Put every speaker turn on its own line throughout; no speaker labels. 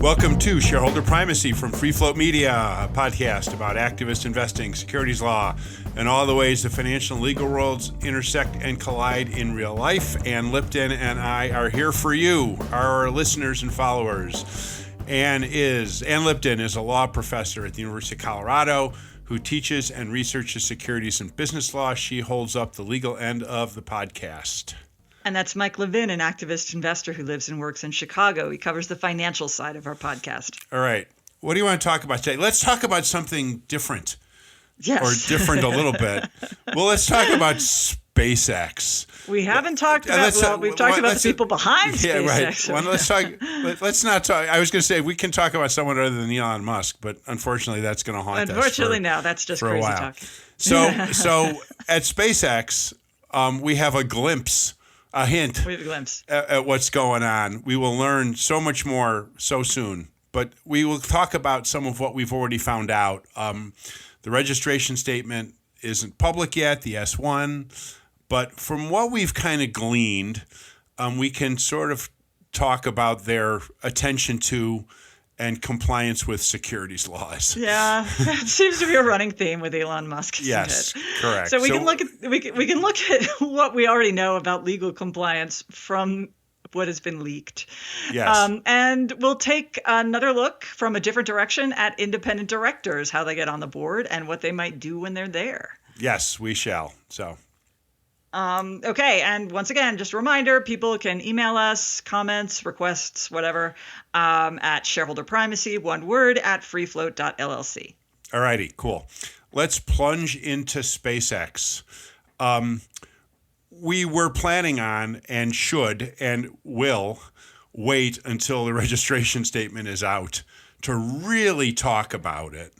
Welcome to Shareholder Primacy from Free Float Media, a podcast about activist investing, securities law, and all the ways the financial and legal worlds intersect and collide in real life. Ann Lipton and I are here for you, our listeners and followers. Ann Lipton is a law professor at the University of Colorado who teaches and researches securities and business law. She holds up the legal end of the podcast.
And that's Mike Levin, an activist investor who lives and works in Chicago. He covers the financial side of our podcast.
All right. What do you want to talk about today? Let's talk about something different.
Yes.
Or different a little bit. Well, let's talk about SpaceX.
We haven't talked about, we've talked about the people behind SpaceX.
Yeah, right. Let's not talk. I was going to say we can talk about someone other than Elon Musk, but unfortunately that's going to haunt us.
Unfortunately, no, that's just crazy talk.
So at SpaceX, we have a glimpse. A hint at what's going on. We will learn so much more so soon, but we will talk about some of what we've already found out. The registration statement isn't public yet, the S1, but from what we've kind of gleaned, we can sort of talk about their attention to and compliance with securities laws.
Yeah, it seems to be a running theme with Elon Musk.
Yes, correct.
So we can look at what we already know about legal compliance from what has been leaked.
Yes.
And we'll take another look from a different direction at independent directors, how they get on the board, and what they might do when they're there.
Yes, we shall. So.
Okay, and once again, just a reminder, people can email us comments, requests, whatever, at shareholderprimacy, one word, at freefloat.llc.
All righty, cool. Let's plunge into SpaceX. We were planning on and should and will wait until the registration statement is out to really talk about it.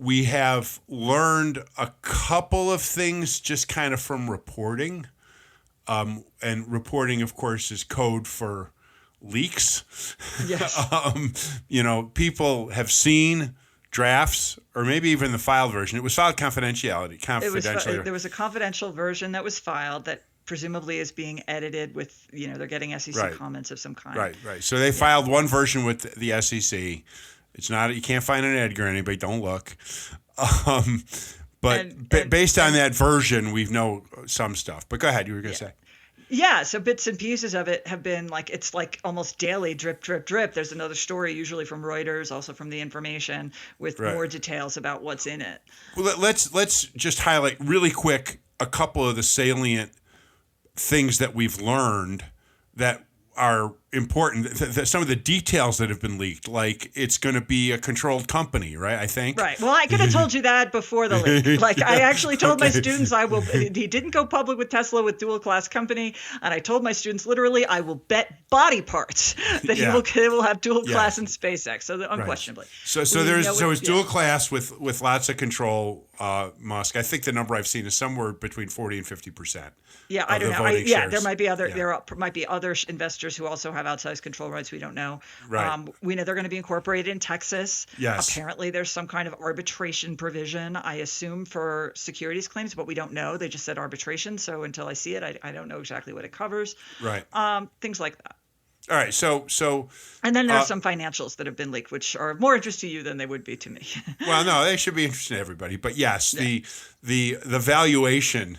We have learned a couple of things just kind of from reporting. And reporting, of course, is code for leaks.
Yes.
People have seen drafts or maybe even the filed version. It was filed confidentially.
There was a confidential version that was filed that presumably is being edited with, they're getting SEC comments of some kind.
Right. So they filed one version with the SEC. It's not, you can't find an Edgar or anybody, don't look. Based on that version, we know some stuff. But go ahead, you were going to say.
Yeah, so bits and pieces of it have been it's like almost daily drip, drip, drip. There's another story, usually from Reuters, also from The Information, with more details about what's in it. Well,
let's just highlight really quick a couple of the salient things that we've learned that are important, some of the details that have been leaked, like it's going to be a controlled company, right? I think.
Right. Well, I could have told you that before the leak. I actually told my students he didn't go public with Tesla with dual class company. And I told my students literally, I will bet body parts that he will have dual class in SpaceX. So unquestionably.
Right. So it's dual class with lots of control, Musk. I think the number I've seen is somewhere between 40 and 50%.
Yeah, I don't know. There might be other investors who also have outsized control rights. We don't know.
Right.
We know they're going to be incorporated in Texas.
Yes.
Apparently, there's some kind of arbitration provision, I assume, for securities claims, but we don't know. They just said arbitration. So until I see it, I don't know exactly what it covers.
Right.
Things like that.
All right. So.
And then there are some financials that have been leaked, which are of more interest to you than they would be to me.
Well, no, they should be interesting to everybody. But yes, the valuation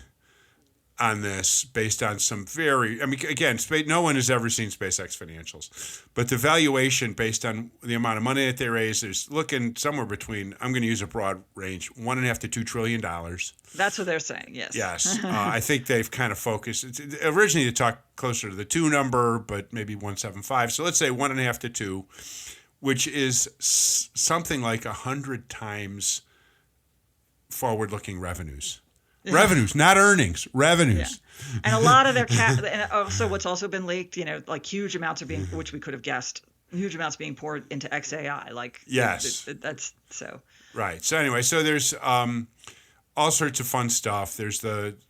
on this based on some again, no one has ever seen SpaceX financials, but the valuation based on the amount of money that they raised is looking somewhere between, I'm going to use a broad range, $1.5 to $2 trillion.
That's what they're saying. Yes.
Yes. I think they've kind of focused. Originally they talked closer to the 2 number, but maybe 1.75. So let's say 1.5 to 2, which is something like 100 times forward-looking revenues. Revenues, not earnings, revenues.
Yeah. And a lot of their and also what's also been leaked, huge amounts are being, which we could have guessed, huge amounts being poured into XAI.
Yes.
That's so.
Right. So anyway, there's all sorts of fun stuff. There's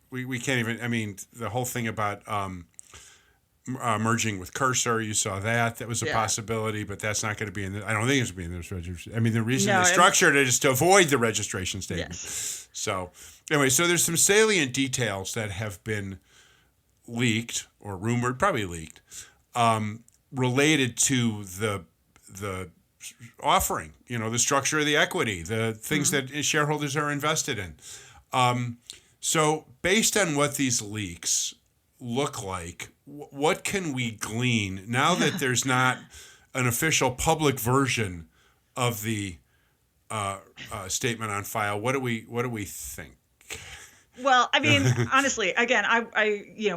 we can't even, the whole thing about merging with Cursor, you saw that. That was a possibility, but that's not going to be in I don't think it's going to be in this registration. The reason they structured it is to avoid the registration statement.
Yes.
So anyway, there's some salient details that have been leaked or rumored, probably leaked, related to the the offering, the structure of the equity, the things that shareholders are invested in. So based on what these leaks look like, what can we glean now that there's not an official public version of the statement on file? What do we think?
Well, I mean, honestly, again,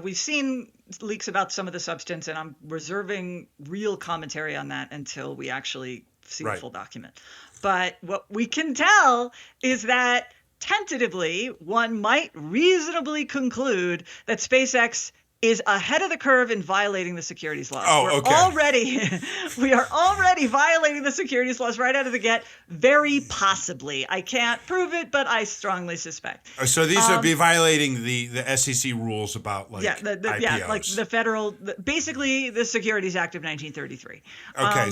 we've seen leaks about some of the substance, and I'm reserving real commentary on that until we actually see the full document. But what we can tell is that tentatively, one might reasonably conclude that SpaceX is ahead of the curve in violating the securities laws. We are already violating the securities laws right out of the gate, very possibly. I can't prove it, but I strongly suspect.
So these would be violating the SEC rules about IPOs.
The federal, basically the Securities Act of 1933.
Okay,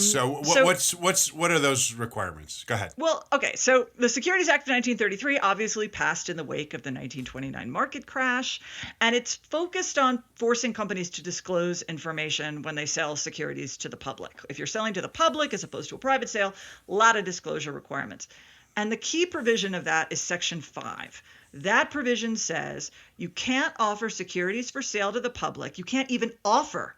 what are those requirements? Go ahead.
Well, okay, so the Securities Act of 1933 obviously passed in the wake of the 1929 market crash, and it's focused on forcing companies to disclose information when they sell securities to the public. If you're selling to the public as opposed to a private sale, a lot of disclosure requirements. And the key provision of that is Section 5. That provision says you can't offer securities for sale to the public. You can't even offer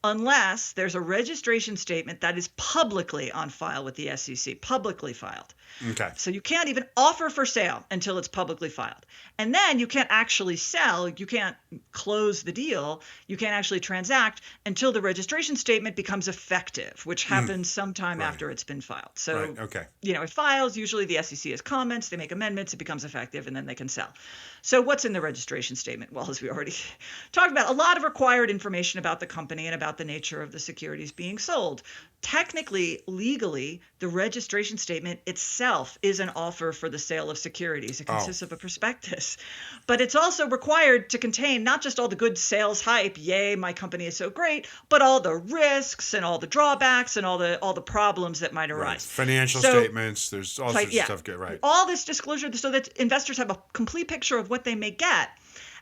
unless there's a registration statement that is publicly on file with the SEC, publicly filed.
Okay.
So you can't even offer for sale until it's publicly filed. And then you can't actually sell, you can't close the deal, you can't actually transact until the registration statement becomes effective, which happens sometime after it's been filed. So, it files, usually the SEC has comments, they make amendments, it becomes effective, and then they can sell. So what's in the registration statement? Well, as we already talked about, a lot of required information about the company and about the nature of the securities being sold. Technically, legally, the registration statement itself is an offer for the sale of securities. It consists of a prospectus. But it's also required to contain not just all the good sales hype, yay, my company is so great, but all the risks and all the drawbacks and all the problems that might arise. Right.
Financial statements, there's all sorts of stuff. Right.
All this disclosure so that investors have a complete picture of what they may get.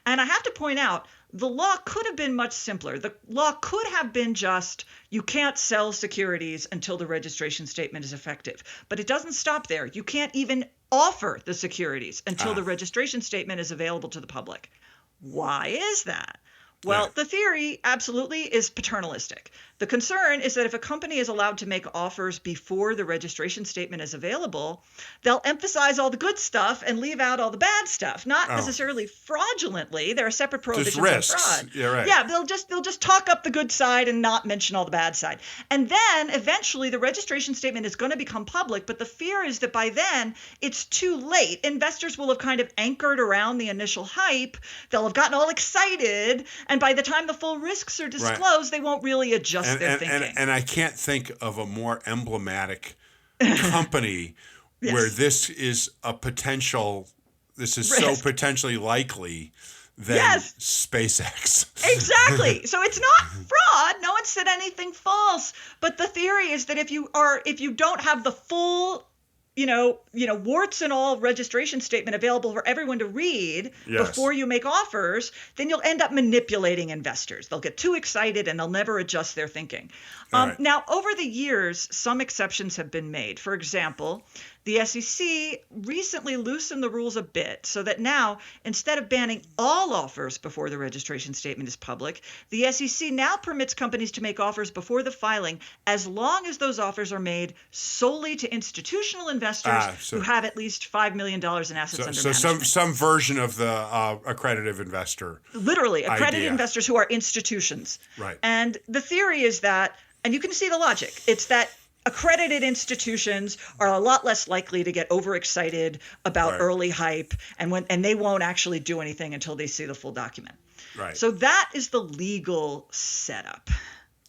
And I have to point out, the law could have been much simpler. The law could have been just, you can't sell securities until the registration statement is effective. But it doesn't stop there. You can't even offer the securities until the registration statement is available to the public. Why is that? Well, the theory absolutely is paternalistic. The concern is that if a company is allowed to make offers before the registration statement is available, they'll emphasize all the good stuff and leave out all the bad stuff. Not necessarily fraudulently. There are separate prohibitions on fraud.
Yeah, right.
Yeah, they'll just talk up the good side and not mention all the bad side. And then eventually the registration statement is going to become public, but the fear is that by then it's too late. Investors will have kind of anchored around the initial hype. They'll have gotten all excited, and by the time the full risks are disclosed, they won't really adjust their thinking.
And I can't think of a more emblematic company where this is so potentially likely than SpaceX.
Exactly. So it's not fraud. No one said anything false. But the theory is that if you don't have the full warts and all registration statement available for everyone to read before you make offers, then you'll end up manipulating investors. They'll get too excited and they'll never adjust their thinking. Now, over the years, some exceptions have been made. For example, the SEC recently loosened the rules a bit so that now, instead of banning all offers before the registration statement is public, the SEC now permits companies to make offers before the filing as long as those offers are made solely to institutional investors who have at least $5 million in assets under management.
So some version of the accredited investor.
Literally, accredited investors who are institutions.
Right.
And the theory is that, and you can see the logic, it's that accredited institutions are a lot less likely to get overexcited about early hype, and they won't actually do anything until they see the full document.
Right.
So that is the legal setup.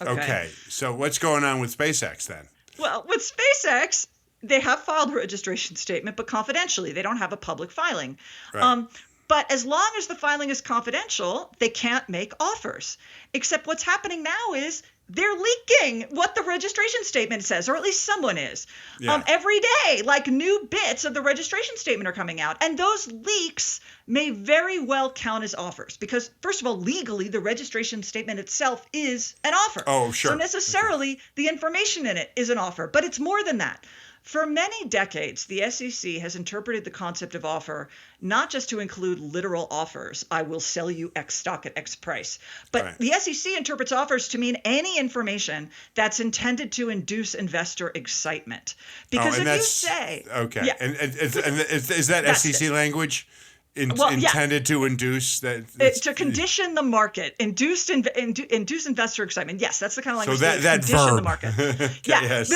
Okay. So what's going on with SpaceX then?
Well, with SpaceX, they have filed a registration statement, but confidentially. They don't have a public filing.
Right.
But as long as the filing is confidential, they can't make offers. Except what's happening now is they're leaking what the registration statement says, or at least someone is. Every day, like new bits of the registration statement are coming out. And those leaks may very well count as offers because, first of all, legally, the registration statement itself is an offer.
Oh, sure.
So necessarily, the information in it is an offer. But it's more than that. For many decades, the SEC has interpreted the concept of offer not just to include literal offers, I will sell you X stock at X price, but the SEC interprets offers to mean any information that's intended to induce investor excitement. Because if you say...
Okay. Yeah. And is that SEC language? Intended to induce that
to condition the market, induce investor excitement. Yes, that's the kind of language
that
condition
verb.
The market. Yeah. Yes.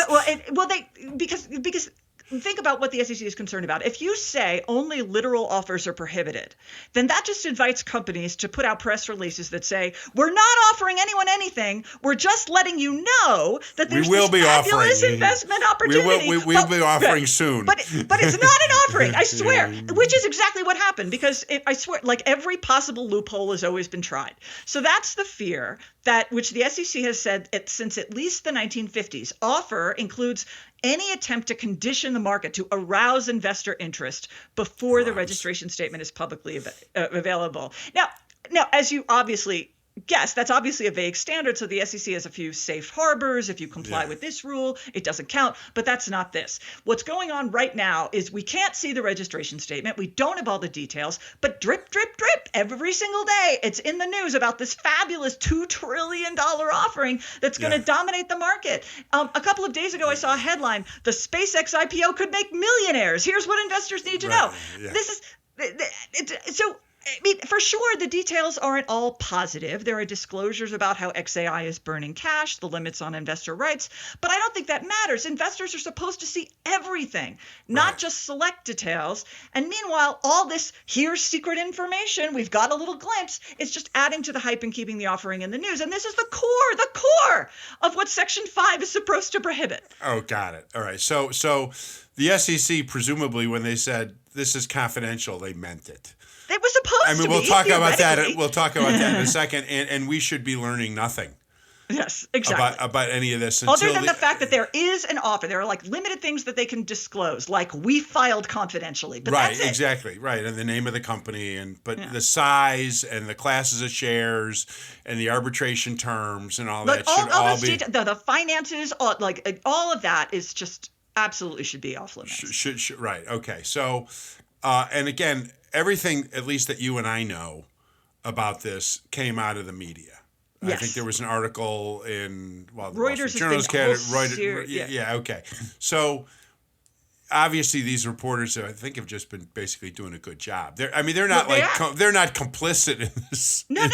Because think about what the SEC is concerned about. If you say only literal offers are prohibited, then that just invites companies to put out press releases that say, we're not offering anyone anything. We're just letting you know that there's this fabulous investment opportunity.
We'll be offering soon.
But it's not an offering, I swear, which is exactly what happened because I swear, like every possible loophole has always been tried. So that's the fear which the SEC has said since at least the 1950s. Offer includes any attempt to condition the market to arouse investor interest before the registration statement is publicly available. Now, as you obviously guess, that's obviously a vague standard. So the SEC has a few safe harbors. If you comply with this rule, it doesn't count. But that's not this. What's going on right now is we can't see the registration statement. We don't have all the details. But drip, drip, drip, every single day, it's in the news about this fabulous $2 trillion offering that's going to dominate the market. A couple of days ago, I saw a headline, the SpaceX IPO could make millionaires. Here's what investors need to know. Yeah. This is so. I mean, for sure, the details aren't all positive. There are disclosures about how XAI is burning cash, the limits on investor rights, but I don't think that matters. Investors are supposed to see everything, not just select details. And meanwhile, all this here's secret information, we've got a little glimpse, it's just adding to the hype and keeping the offering in the news. And this is the core of what Section 5 is supposed to prohibit.
Oh, got it. All right. So the SEC, presumably, when they said this is confidential, they meant it.
It was supposed to be.
We'll talk about that. We'll talk about that in a second. And we should be learning nothing.
Yes, exactly.
About any of this.
Other than the fact that there is an offer. There are like limited things that they can disclose, like we filed confidentially. But that's it.
Exactly. Right. And the name of the company, the size and the classes of shares and the arbitration terms and all that should all be.
The finances, all of that is just absolutely should be off limits.
Should right. Okay. So, and again, everything, at least that you and I know about this, came out of the media. Yes. I think there was an article in
Reuters
Reuters. Okay. So obviously these reporters, I think, have just been basically doing a good job. They're not they're not complicit in this. No.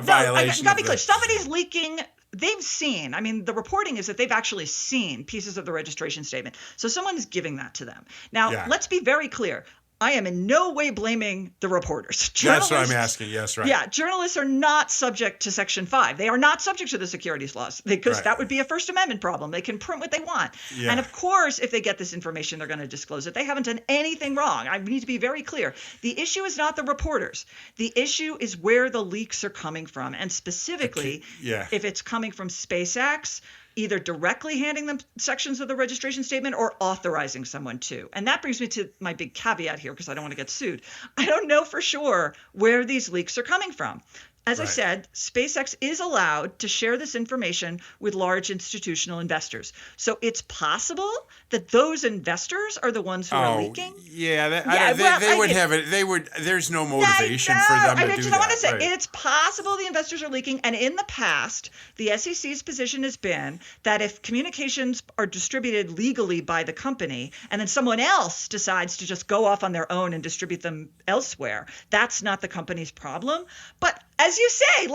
Violation. Gotta be clear. Somebody's leaking. They've seen, the reporting is that they've actually seen pieces of the registration statement. So someone is giving that to them. Now, let's be very clear. I am in no way blaming the reporters.
That's what I'm asking. Yes, right.
Yeah, journalists are not subject to Section 5. They are not subject to the securities laws because that would be a First Amendment problem. They can print what they want. Yeah. And of course, if they get this information, they're going to disclose it. They haven't done anything wrong. I need to be very clear. The issue is not the reporters. The issue is where the leaks are coming from. And specifically, if it's coming from SpaceX, either directly handing them sections of the registration statement or authorizing someone to. And that brings me to my big caveat here because I don't want to get sued. I don't know for sure where these leaks are coming from. As I said, SpaceX is allowed to share this information with large institutional investors. So it's possible that those investors are the ones who are leaking.
Yeah, they would have it. They would. There's no motivation for them to do that.
I want to say it's possible the investors are leaking. And in the past, the SEC's position has been that if communications are distributed legally by the company and then someone else decides to just go off on their own and distribute them elsewhere, that's not the company's problem. But as you say,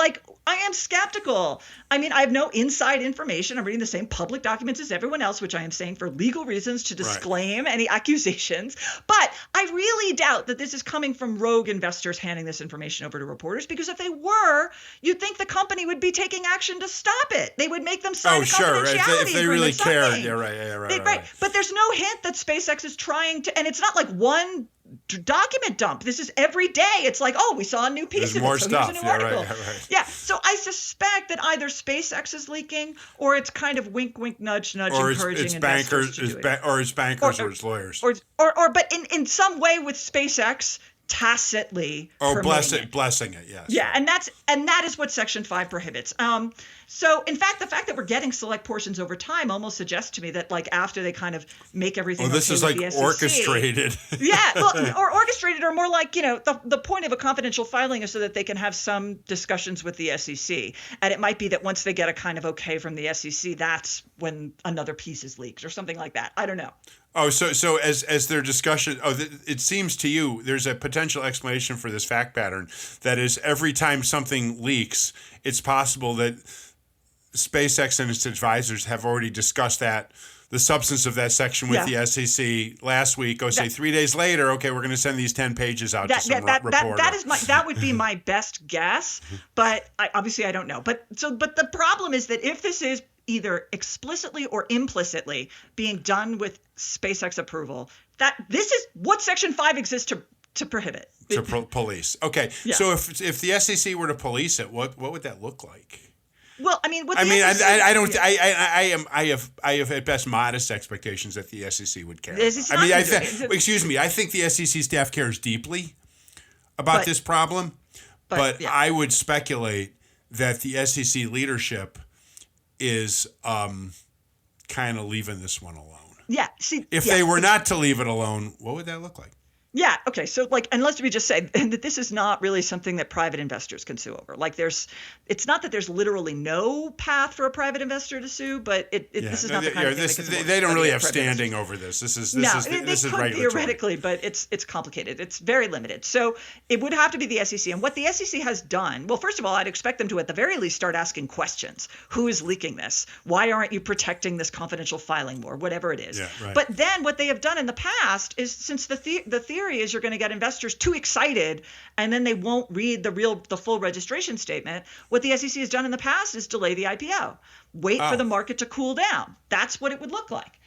I am skeptical. I have no inside information. I'm reading the same public documents as everyone else, which I am saying for legal reasons to disclaim any accusations. But I really doubt that this is coming from rogue investors handing this information over to reporters, because if they were, you'd think the company would be taking action to stop it. They would make them sign a confidentiality
if they really cared. Yeah, right.
But there's no hint that SpaceX is trying to, and it's not like one document dump. This is every day. It's like, oh, we saw a new piece of
more
it, so
stuff.
here's a new article.
Right.
Yeah, so I suspect that either SpaceX is leaking, or it's kind of wink, wink, nudge, nudge,
or
encouraging
it's
investors to do it.
or it's bankers or it's lawyers.
But in some way with SpaceX tacitly
blessing it, yes.
Yeah, and that is what Section 5 prohibits. So in fact, the fact that we're getting select portions over time almost suggests to me that like after they kind of make everything
this is like orchestrated.
Yeah, well, or orchestrated, or more like, the point of a confidential filing is so that they can have some discussions with the SEC. And it might be that once they get a kind of okay from the SEC, that's when another piece is leaked or something like that. I don't know.
Oh, so as their discussion, it seems to you there's a potential explanation for this fact pattern. That is, every time something leaks, it's possible that SpaceX and its advisors have already discussed the substance of that section with the SEC last week. Say 3 days later, okay, we're going to send these 10 pages out to some reporter.
That would be my best guess, but obviously I don't know. But the problem is that if this is either explicitly or implicitly being done with SpaceX approval, that this is what Section 5 exists to prohibit.
Police. Okay. Yeah. So if the SEC were to police it, what would that look like?
Well, I
have at best modest expectations that the SEC would care.
I
think the SEC staff cares deeply about this problem, but I would speculate that the SEC leadership is kind of leaving this one alone.
Yeah.
If they were not to leave it alone, what would that look like?
Yeah. Okay. So and let's just say that this is not really something that private investors can sue over. It's not that there's literally no path for a private investor to sue, but this is not the kind of thing
they don't really have standing over this. This is regulatory.
Theoretically, but it's complicated. It's very limited. So it would have to be the SEC. And what the SEC has done, well, first of all, I'd expect them to at the very least start asking questions. Who is leaking this? Why aren't you protecting this confidential filing more? Whatever it is.
Yeah, right.
But then what they have done in the past is, since the theory is you're going to get investors too excited and then they won't read the full registration statement, what the SEC has done in the past is delay the IPO, wait for the market to cool down. That's what it would look like.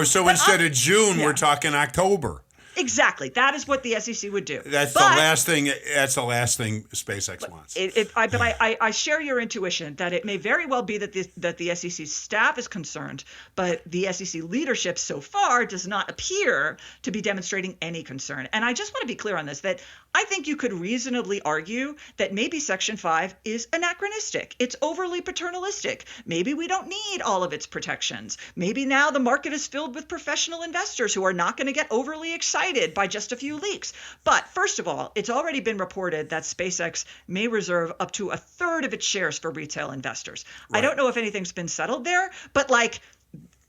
So instead of June, we're talking October.
Exactly. That is what the SEC would do.
That's the last thing SpaceX wants.
I share your intuition that it may very well be that the SEC staff is concerned, but the SEC leadership so far does not appear to be demonstrating any concern. And I just want to be clear on this, that I think you could reasonably argue that maybe Section 5 is anachronistic. It's overly paternalistic. Maybe we don't need all of its protections. Maybe now the market is filled with professional investors who are not going to get overly excited by just a few leaks. But first of all, it's already been reported that SpaceX may reserve up to a third of its shares for retail investors. Right. I don't know if anything's been settled there, but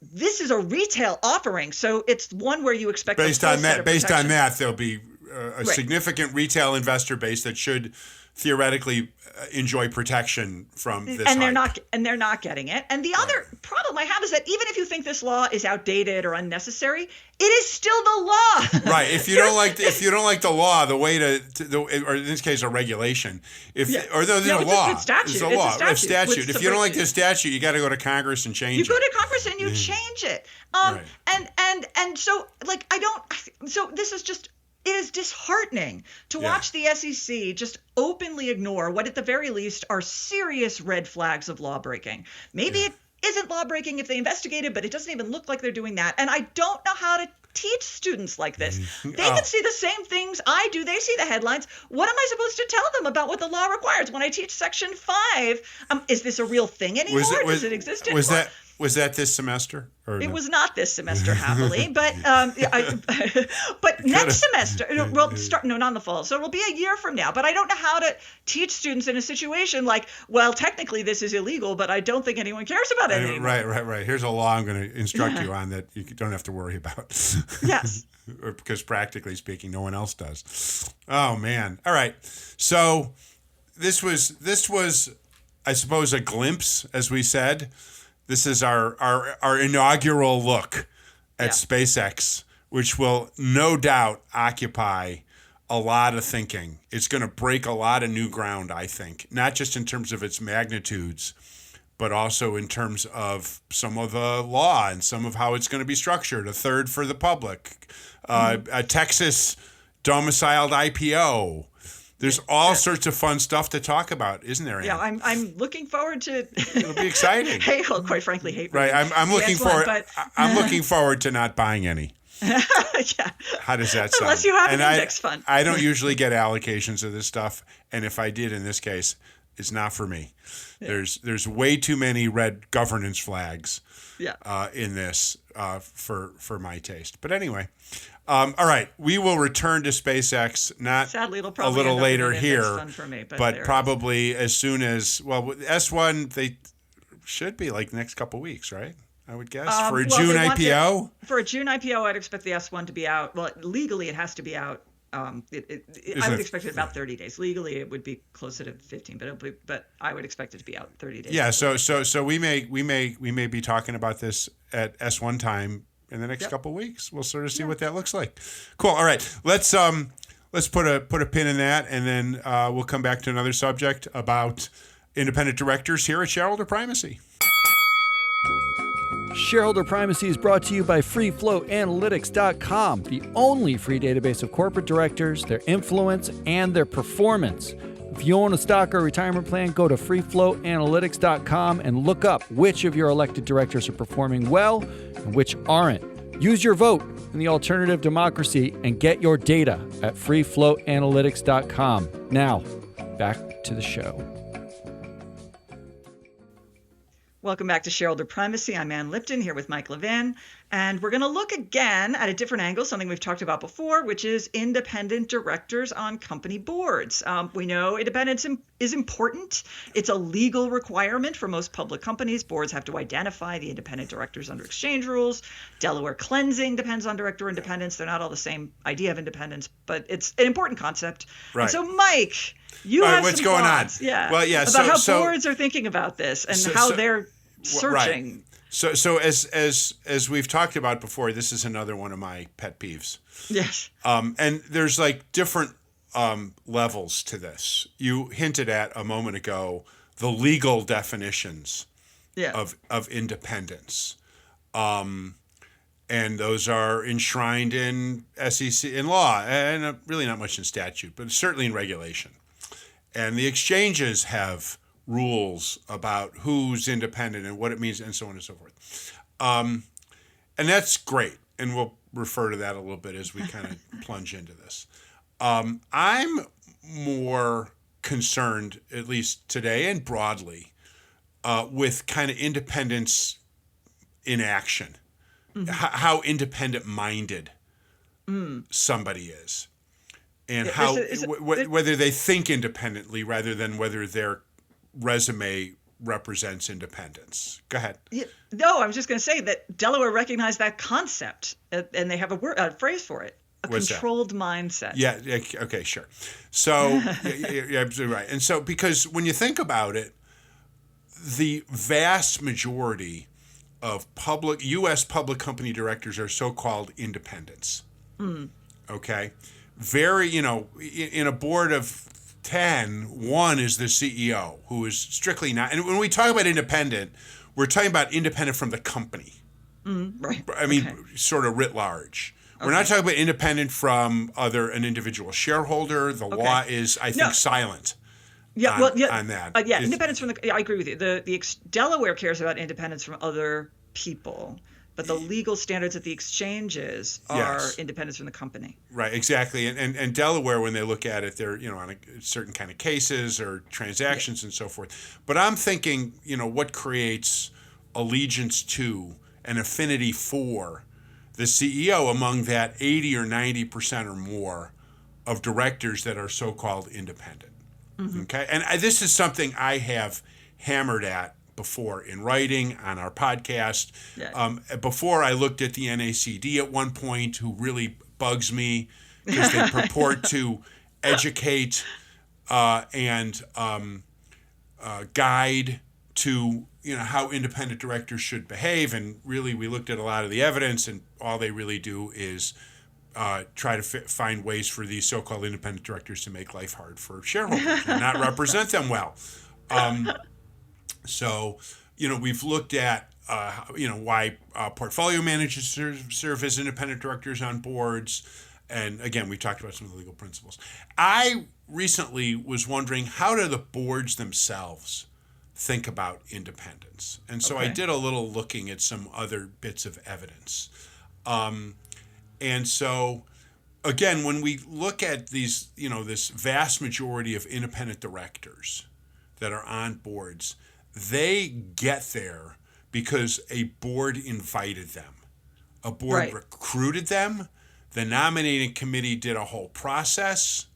this is a retail offering, so it's one where you expect
based on that there'll be a significant retail investor base that should theoretically enjoy protection from this.
And they're not getting it. And the other problem I have is that even if you think this law is outdated or unnecessary, it is still the law.
Right. If you don't like the law, the way or in this case a regulation,
it's a statute.
If you don't like this statute, you got to go to Congress and change it.
You go to Congress and you change it. And so this is just. It is disheartening to watch the SEC just openly ignore what at the very least are serious red flags of law breaking. Maybe it isn't law breaking if they investigate it, but it doesn't even look like they're doing that. And I don't know how to teach students like this. They can see the same things I do. They see the headlines. What am I supposed to tell them about what the law requires when I teach Section 5? Is this a real thing anymore? Does it exist anymore?
Was that this semester?
It was not this semester, happily, but but next semester, not in the fall. So it'll be a year from now. But I don't know how to teach students in a situation like, well, technically this is illegal, but I don't think anyone cares about it anymore.
Right. Here's a law I'm going to instruct you on that you don't have to worry about.
Yes.
Because practically speaking, no one else does. Oh man. All right. So this was, I suppose, a glimpse, as we said. This is our inaugural look at SpaceX, which will no doubt occupy a lot of thinking. It's going to break a lot of new ground, I think, not just in terms of its magnitudes, but also in terms of some of the law and some of how it's going to be structured. A third for the public. Texas domiciled IPO. There's all sorts of fun stuff to talk about, isn't there, Ann?
Yeah, I'm looking forward to.
It'll be exciting.
Well, quite frankly, hate.
Right, I'm looking forward.
But...
I'm looking forward to not buying any.
Yeah.
How does that sound?
Unless you have an index fund.
I don't usually get allocations of this stuff, and if I did in this case, it's not for me. Yeah. There's way too many red governance flags. In this for my taste. But anyway. All right, we will return to SpaceX.
Sadly, it'll
a
probably
little later here,
for me,
but probably as soon as S1 they should be like the next couple weeks, right? I would guess for a June IPO.
For a June IPO, I'd expect the S1 to be out. Well, legally, it has to be out. I would expect it about 30 days. Legally, it would be closer to 15, but I would expect it to be out 30 days.
Yeah, so we may be talking about this at S1 time in the next couple of weeks. We'll sort of see what that looks like. Cool. All right. Let's put a pin in that, and then we'll come back to another subject about independent directors here at Shareholder Primacy.
Shareholder Primacy is brought to you by FreeFlowAnalytics.com, the only free database of corporate directors, their influence, and their performance. If you own a stock or retirement plan, go to FreeFlowAnalytics.com and look up which of your elected directors are performing well and which aren't. Use your vote in the alternative democracy and get your data at FreeFlowAnalytics.com. Now, back to the show.
Welcome back to Shareholder Primacy. I'm Ann Lipton here with Mike Levin, and we're going to look again at a different angle, something we've talked about before, which is independent directors on company boards. We know independence is important. It's a legal requirement for most public companies. Boards have to identify the independent directors under exchange rules. Delaware cleansing depends on director independence. They're not all the same idea of independence, but it's an important concept.
Right.
And so, Mike, you have
what's
some
going
thoughts,
on?
Yeah.
Well, yeah.
About how boards are thinking about this and how they're searching.
Right. So as we've talked about before, this is another one of my pet peeves.
Yes.
And there's like different levels to this. You hinted at a moment ago the legal definitions of independence. And those are enshrined in SEC in law, and really not much in statute, but certainly in regulation. And the exchanges have rules about who's independent and what it means and so on and so forth. And that's great. And we'll refer to that a little bit as we kind of plunge into this. I'm more concerned, at least today and broadly, with kind of independence in action. Mm-hmm. How independent-minded somebody is. And whether they think independently rather than whether their resume represents independence. Go ahead.
No, I was just going to say that Delaware recognized that concept, and they have a phrase for it:
What's
controlled mindset.
Yeah. Okay. Sure. So you're absolutely right. And so, because when you think about it, the vast majority of U.S. public company directors are so-called independents. Mm. Okay. Very, in a board of 10, one is the CEO, who is strictly not. And when we talk about independent, we're talking about independent from the company.
Right.
I mean, sort of writ large. We're not talking about independent from an individual shareholder. The law is, I think, silent.
Yeah,
on that.
Independence from I agree with you. Delaware cares about independence from other people, but the legal standards at the exchanges are independence from the company. Right,
exactly. And Delaware, when they look at it, they're on a certain kind of cases or transactions and so forth. But I'm thinking, what creates allegiance to and affinity for the CEO among that 80 or 90% or more of directors that are so-called independent. Mm-hmm. Okay, and this is something I have hammered at before in writing on our podcast. Yeah. Before I looked at the NACD at one point, who really bugs me because they purport to educate and guide to how independent directors should behave, and really we looked at a lot of the evidence, and all they really do is try to find ways for these so-called independent directors to make life hard for shareholders and not represent them well. So, we've looked at, why portfolio managers serve as independent directors on boards. And again, we talked about some of the legal principles. I recently was wondering, how do the boards themselves think about independence? And so I did a little looking at some other bits of evidence. And so, again, when we look at these, this vast majority of independent directors that are on boards, they get there because a board invited them. A board recruited them. The nominating committee did a whole process.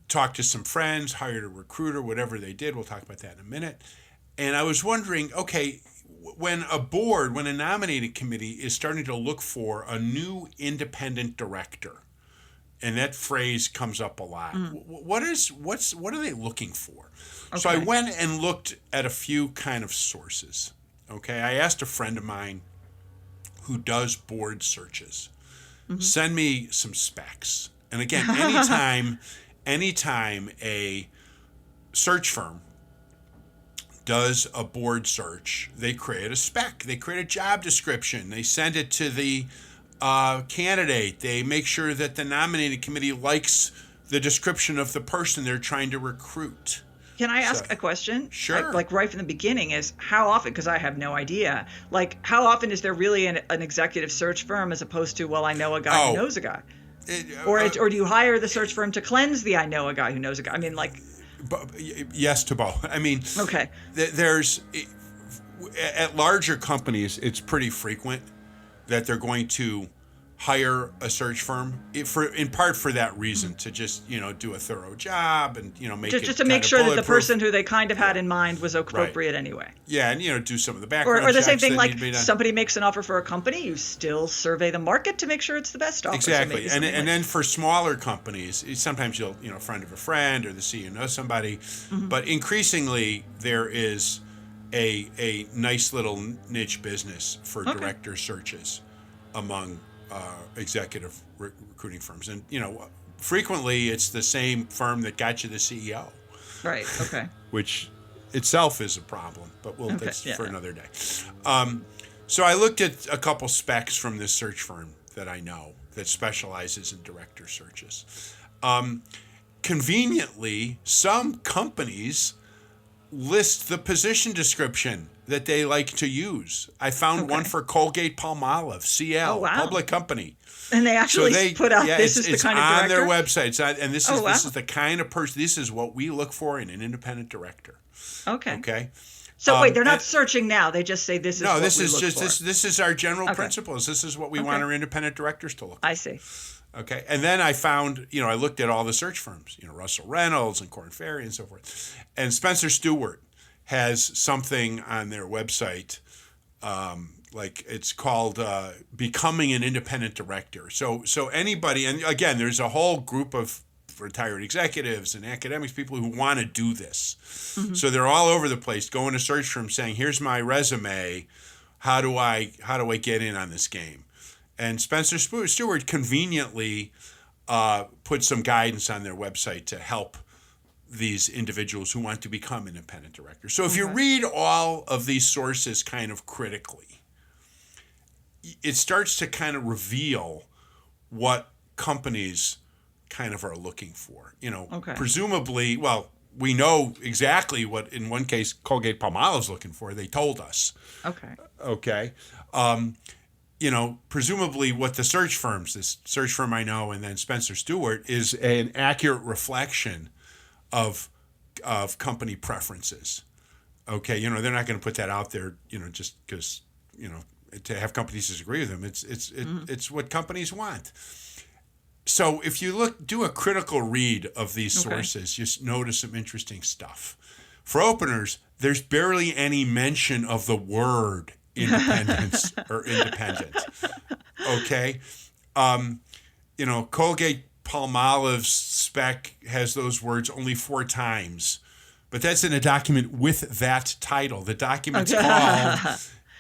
Talked to some friends, hired a recruiter, whatever they did. We'll talk about that in a minute. And I was wondering, okay, when a nominating committee is starting to look for a new independent director, and that phrase comes up a lot, what are they looking for? Okay. So I went and looked at a few kind of sources. Okay, I asked a friend of mine who does board searches, send me some specs. And again, anytime a search firm does a board search, they create a spec, they create a job description, they send it to the candidate, they make sure that the nominating committee likes the description of the person they're trying to recruit.
Can I ask a question?
Sure.
Like right from the beginning is how often, because I have no idea, like how often is there really an executive search firm as opposed to, well, I know a guy who knows a guy? Or do you hire the search firm to cleanse the I know a guy who knows a guy? I mean, like...
Yes to both. I mean, there's... At larger companies, it's pretty frequent that they're going to hire a search firm in part for that reason, to just do a thorough job and make
just to make sure that the person who they kind of had in mind was appropriate anyway.
Yeah, and do some of the background
or the same thing, like
somebody
makes an offer for a company, you still survey the market to make sure it's the best offer.
Exactly. So and then for smaller companies, sometimes you'll a friend of a friend or the CEO knows somebody, but increasingly there is a nice little niche business for director searches among executive recruiting firms. And, frequently it's the same firm that got you the CEO.
Right, okay.
Which itself is a problem, but that's for another day. So I looked at a couple specs from this search firm that I know that specializes in director searches. Conveniently, some companies list the position description that they like to use. I found one for Colgate-Palmolive, CL, public company.
And they actually put out this is the kind of director?
It's on their website. And this is the kind of person, this is what we look for in an independent director. Okay.
So wait, they're not searching now. They just say this is what we look for.
This is our general principles. This is what we want our independent directors to look for.
I see.
Okay. And then I found, I looked at all the search firms, Russell Reynolds and Korn Ferry and so forth. And Spencer Stewart has something on their website, like it's called Becoming an Independent Director. So anybody, and again, there's a whole group of retired executives and academics, people who want to do this. So they're all over the place, going to search firms saying, here's my resume. How do I get in on this game? And Spencer Stewart conveniently put some guidance on their website to help these individuals who want to become independent directors. So if you read all of these sources kind of critically, it starts to kind of reveal what companies kind of are looking for. Presumably, well, we know exactly what, in one case, Colgate-Palmolive's looking for. They told us. Okay. Presumably what the search firms, this search firm I know, and then Spencer Stewart, is an accurate reflection of company preferences. Okay, they're not going to put that out there, just because, to have companies disagree with them. It's what companies want. So if you do a critical read of these sources, you notice some interesting stuff. For openers, there's barely any mention of the word independence or independent. Okay, Colgate-Palmolive's spec has those words only 4 times, but that's in a document with that title. The document's called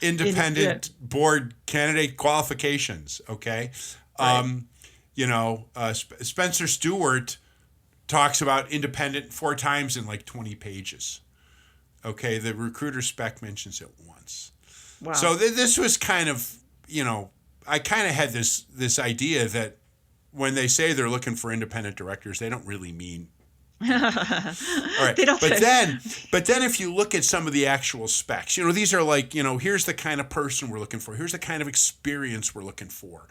Independent Board Candidate Qualifications. Okay, Spencer Stewart talks about independent 4 times in like 20 pages. Okay, the recruiter spec mentions it once. Wow. So this was kind of, I kind of had this idea that when they say they're looking for independent directors, they don't really mean. All right. But then if you look at some of the actual specs, these are like, here's the kind of person we're looking for. Here's the kind of experience we're looking for.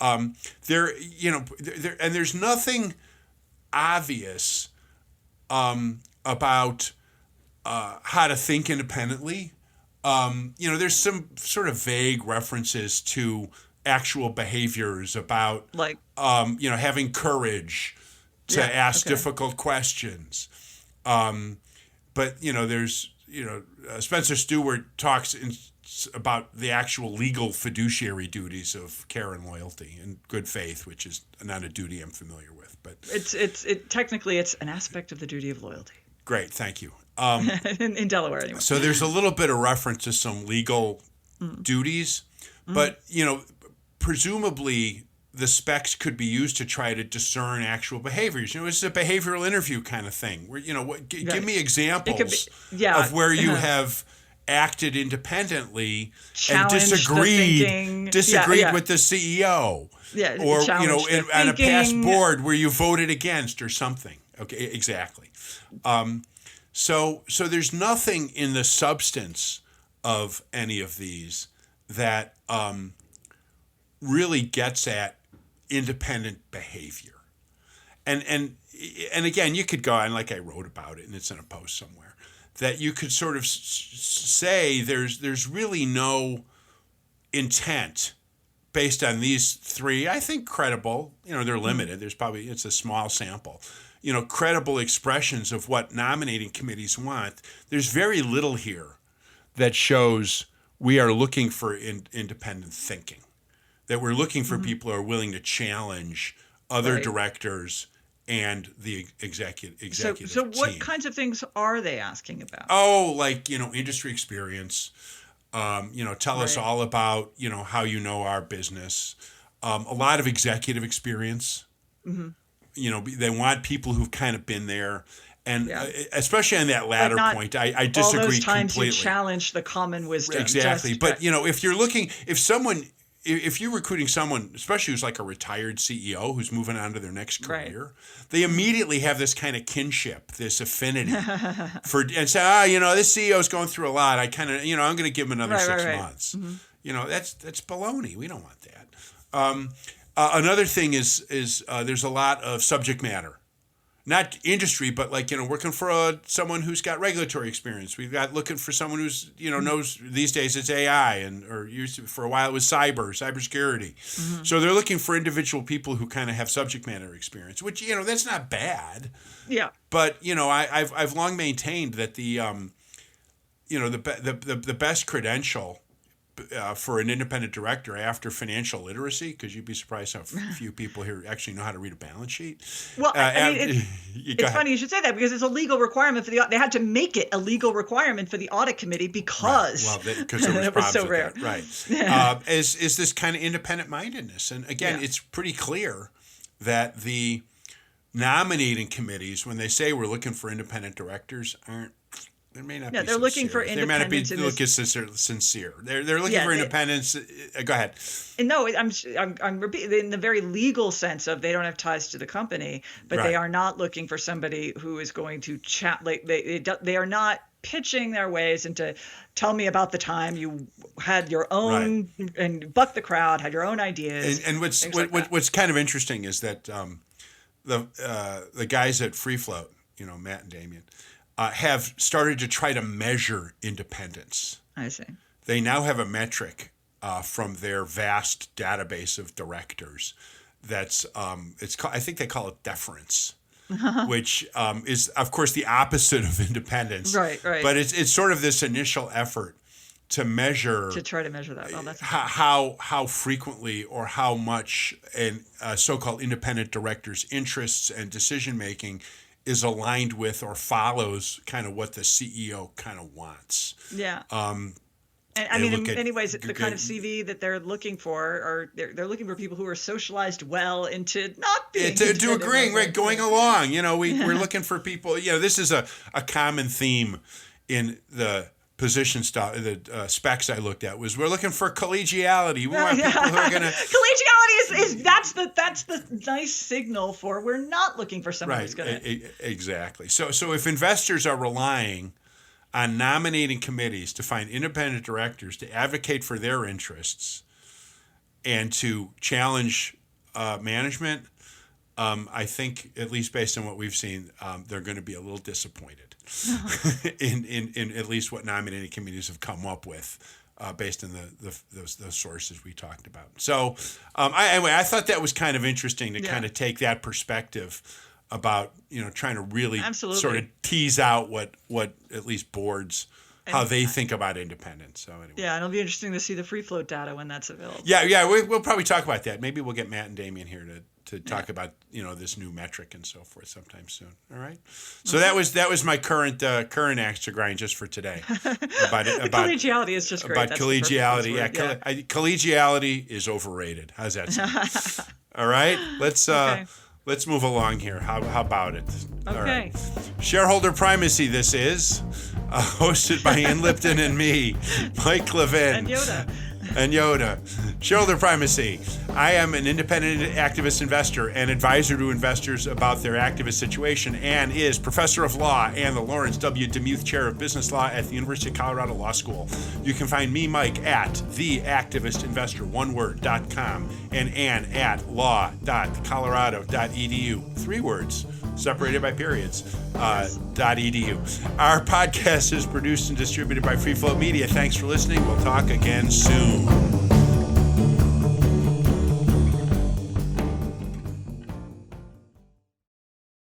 And there's nothing obvious about how to think independently. There's some sort of vague references to actual behaviors about having courage to ask difficult questions. But there's Spencer Stewart talks about the actual legal fiduciary duties of care and loyalty and good faith, which is not a duty I'm familiar with, but
technically it's an aspect of the duty of loyalty.
Great, thank you.
In Delaware, anyway.
So there's a little bit of reference to some legal duties, but presumably the specs could be used to try to discern actual behaviors. It's a behavioral interview kind of thing. Where give me examples of where you have acted independently and disagreed with the CEO, or on a past board where you voted against or something. Okay, exactly. So there's nothing in the substance of any of these that really gets at independent behavior. And again, you could go on, like I wrote about it, and it's in a post somewhere, that you could sort of say there's really no intent based on these three, I think, credible, they're limited. It's a small sample. Credible expressions of what nominating committees want. There's very little here that shows we are looking for independent thinking, that we're looking for people who are willing to challenge other directors and the executive
so
team.
What kinds of things are they asking about?
Oh, like, industry experience. Tell us all about, how our business. A lot of executive experience. Mm-hmm. They want people who've kind of been there. And especially on that latter point, I disagree completely. All those times
you challenge the common wisdom.
Exactly. But, if you're recruiting someone, especially who's like a retired CEO who's moving on to their next career, they immediately have this kind of kinship, this affinity and say, this CEO's going through a lot. I kind of, I'm going to give him another 6 months. Mm-hmm. That's baloney. We don't want that. Another thing is there's a lot of subject matter, not industry, but like, working for someone who's got regulatory experience. We've got looking for someone who's, knows these days it's AI or used to, for a while it was cybersecurity. Mm-hmm. So they're looking for individual people who kind of have subject matter experience, which, that's not bad. Yeah. But, I've long maintained that the best credential for an independent director after financial literacy, because you'd be surprised how few people here actually know how to read a balance sheet.
Well, it's funny you should say that, because it's a legal requirement for they had to make it a legal requirement for the audit committee because
because there was
it was so rare.
That, right? Is this kind of independent mindedness, and again, it's pretty clear that the nominating committees, when they say we're looking for independent direcectors, aren't. There may not be
they're looking for independence.
They may not be sincere. They're looking for independence. Go ahead.
And no, I'm repeating in the very legal sense of they don't have ties to the company, but they are not looking for somebody who is going to chat. Like they are not pitching their ways into tell me about the time you had your own and buck the crowd, had your own ideas.
And what's kind of interesting is that the guys at Free Float, Matt and Damien, have started to try to measure independence.
I see.
They now have a metric from their vast database of directors. That's I think they call it deference, which is of course the opposite of independence. Right. But it's sort of this initial effort to
try to measure that. Well, that's
how frequently or how much a so-called independent director's interests and decision making is aligned with or follows kind of what the CEO kind of wants.
Yeah. And I mean, in many ways, the kind of CV that they're looking for, or they're looking for people who are socialized well into not being
to agreeing, going along. We're looking for people. This is a common theme in the position stuff, the specs I looked at was we're looking for collegiality. We want people who are going to
collegiality that's the nice signal for we're not looking for someone who's going to
exactly. So if investors are relying on nominating committees to find independent directors to advocate for their interests and to challenge management, I think, at least based on what we've seen, they're going to be a little disappointed in at least what nominating committees have come up with, based on those sources we talked about. So I thought that was kind of interesting to kind of take that perspective about, trying to really sort of tease out what at least boards, how they think about independence. So anyway.
Yeah, and it'll be interesting to see the free float data when that's available.
Yeah, we'll probably talk about that. Maybe we'll get Matt and Damien here to talk about this new metric and so forth sometime soon. All right. So that was my current axe to grind just for today. About
collegiality is just great.
About
that's
collegiality. Collegiality is overrated. How's that sound? All right. Let's move along here. How about it?
Okay.
All right. Shareholder Primacy. This is hosted by Ian Lipton and me, Mike Levin. And Yoda. Shareholder Primacy. I am an independent activist investor and advisor to investors about their activist situation, and is professor of law and the Lawrence W. Demuth Chair of Business Law at the University of Colorado Law School. You can find me, Mike, at theactivistinvestor.com and Ann at law.colorado.edu. 3 words, separated by periods. .edu. Our podcast is produced and distributed by Free Float Media. Thanks for listening. We'll talk again soon.